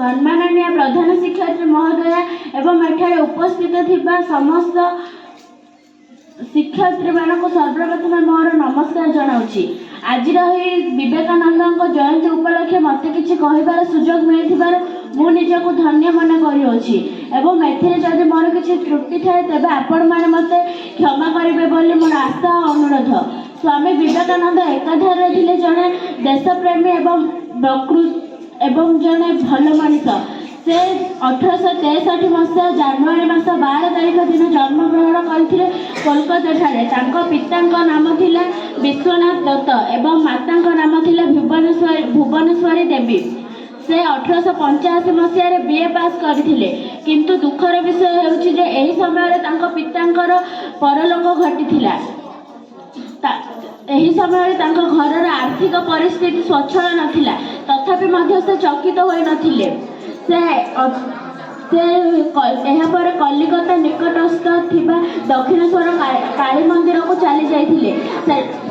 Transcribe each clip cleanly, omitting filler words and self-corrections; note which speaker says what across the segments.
Speaker 1: सम्माननीय प्रधान शिक्षयित्री महोदया एवं एठारे उपस्थित थिबा समस्त शिक्षयित्री मानक सर्वप्रथम मोर नमस्कार जनाऊँगी। आज विवेकानंद जयंती उपलक्षे मत कि कहबार सुजोग मिलथिबार मु निजको धन्य मन करियोछि एवं एथिरे जदि मोर किछि त्रुटि थाए तेबे आपण माने मते क्षमा करिवे बोली मोर आशा और अनुरोध। स्वामी विवेकानंद एकाधारे थिले जने देशप्रेमी एवं प्रकृत एवं जने भल मनिष। से 1863 मसीहा जानुआरी मास 12 तारिख दिन जन्मग्रहण करथिले कोलकाता ठारे। तांको पितांको नाम थिला विश्वनाथ दत्त एवं मातांको नाम थिला भुवनेश्वरी देवी। से 1885 मसीह बीए पास करथिले किंतु दुखर विषय हेउछि जे एही समय तांको पितांकर परलोक घटिथिला। एही समय तांको घरर आर्थिक परिस्थिति स्वच्छल नथिला तथापि मध्य से चकित होई नथिले। से कलिकता निकटस्थ थिबा दक्षिणेश्वर काली मंदिर को चली जाइथिले।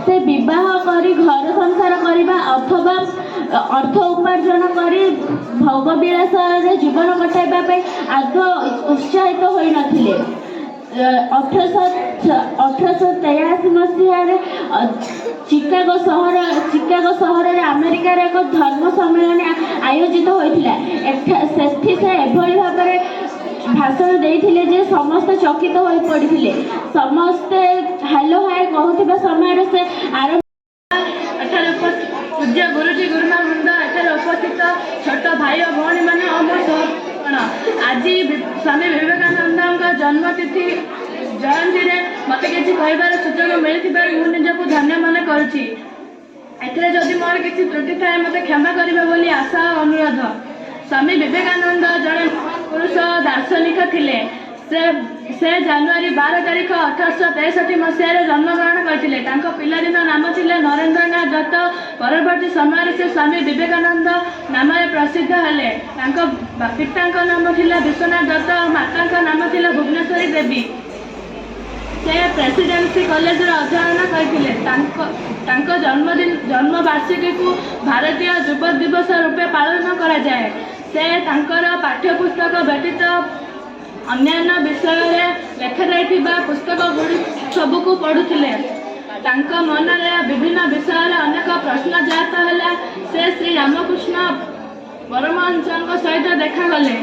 Speaker 1: से विवाह करी घर संसार करबा अथवा अर्थ उपार्जन करी भोगविलास रे जीवन कटाइबा पे आदौ उत्साहित होई नथिले। 1883 मसीह चिकागो सहर रे अमेरिकार एक धर्म सम्मेलन आयोजित होइथिला। सेठी से एभली भाबरे भाषण देइथिले जे समस्त चकित होई पड़िथिले। समस्त हेलो हाय कहूथिबा समय से आरंभ पूज्य गुरुजी गुरुमा वृंद एठारे उपस्थित छोट भाई और भौणी मैंने आज स्वामी विवेकानंद जन्मतिथि जयंती मत कि कहबार सुजोग मिलथिबार मु निजको धन्य मन करुछि। एथिरे जदि मोर किछि त्रुटि थाए मते क्षमा करिबे बोली आशा और अनुरोध। स्वामी विवेकानंद जड़े पुरुष दार्शनिक थिले। से जानुआरी 12 तारिख 1863 मसीह जन्मग्रहण करथिले। तांको पिलादिन नाम थिले नरेंद्रनाथ दत्त। परवर्ती समय से स्वामी विवेकानंद नाम प्रसिद्ध हेले। तांको पितांको नाम थिला विश्वनाथ दत्त और मातांको नाम थिला भुवनेश्वरी देवी। से प्रेसिडेंसी कॉलेज अध्ययन करथिले। तांको जन्म वार्षिकी को भारतीय युवा दिवस रूपे पालन करा जाए। से तांकर पाठ्यपुस्तक व्यतीत अन्यान्य विषय लेखा जाइथिबा पुस्तक गुड़ी सबको पढ़ुथिले। तांको मन में विभिन्न विषय अनेक प्रश्न जात हैला। से श्री रामकृष्ण परमहंस सहित देखा गले।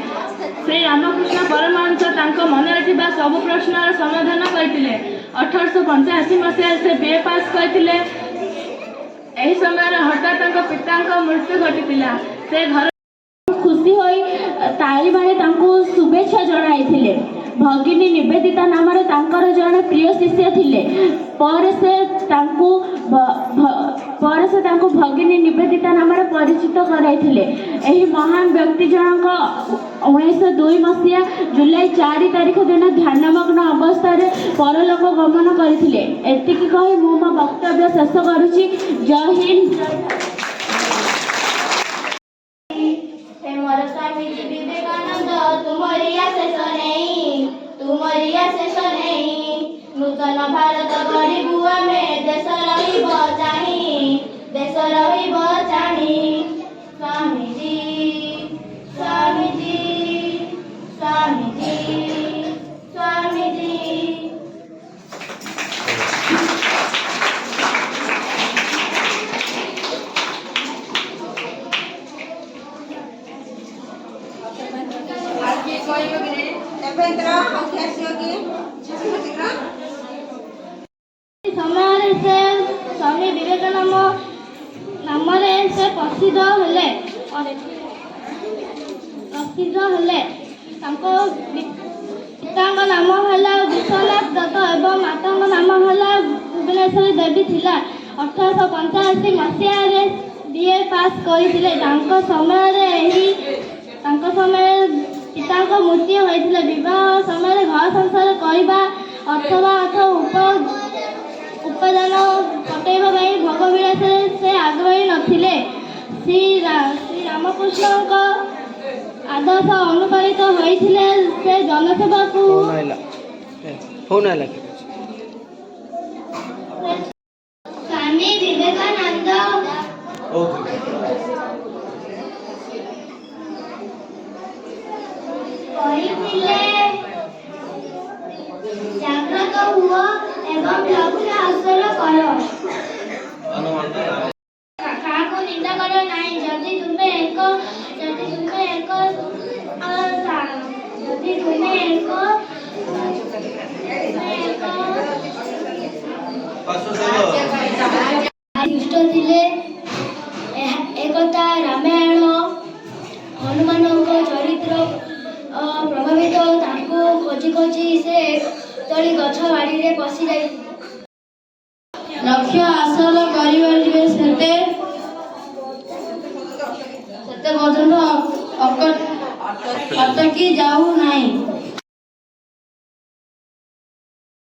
Speaker 1: से रामकृष्ण परमहंस तांको मन में सब प्रश्न समाधान करथिले। 1885 मसीह से बीए पास करथिले। एही समय हठात तांको पितांको मृत्यु घटिथिला। से घर खुशी होई ताली बाणी तांको शुभेच्छा जणाइथिले। भगिनी निवेदिता नाम तांकर जड़े प्रिय शिष्य थिले। पर से तांको भगिनी निवेदिता नाम परिचित कराइथिले। एही महान व्यक्ति जनक 1902 मसीहा जुलाई 4 तारिख दिन ध्यानमग्न अवस्था रे परलोक गमन करथिले। एतिकी कहि मु मो वक्तव्य शेष करूची। जय हिंद।
Speaker 2: स्वामी विवेकानंद तुमरिया शेष नहीं नूतन भारत गढ़ू आमे देश रही स्वामीजी स्वामीजी स्वामीजी स्वामीजी। समय से स्वामी विवेकानंद नाम से प्रसिद्ध हेले। पिता नाम है विश्वनाथ दत्त एवं माता नाम है भुवनेश्वरी देवी थिला। 1885 मसीह बीए पास करथिले। समय पिता मृत्यु होइथिले। विवाह समय घर संसार करबा अथवा उपादान कटाइबा भोगविलास से आग्रही नथिले। श्री रामकृष्ण आदर्श अनुप्राणित होइथिले। से जनसेवा को स्वामी विवेकानंद କହିଥିଲେ ଜାଗ୍ରତ ହୁଅ ଏବଂ ଲକ୍ଷ୍ୟ ହାସଲ କର। କାହାକୁ ନିନ୍ଦା କର ନାହିଁ। ଯଦି ତୁମେ ଏକ ଦୁଷ୍ଟ ଥିଲେ। ଏକଥା ରାମାୟଣ ହନୁମାନଙ୍କ ଚରିତ୍ର ପ୍ରଭାବିତ। ତାଙ୍କୁ ଖୋଜି ଖୋଜି ସେ ତଳି ଗଛ ବାଡ଼ିରେ ପଶି ଯାଇ ଲକ୍ଷ୍ୟ ହାସଲ କରିପାରିବେ ସେତେ ପର୍ଯ୍ୟନ୍ତ ଅଟକି ଯାଉ ନାହିଁ।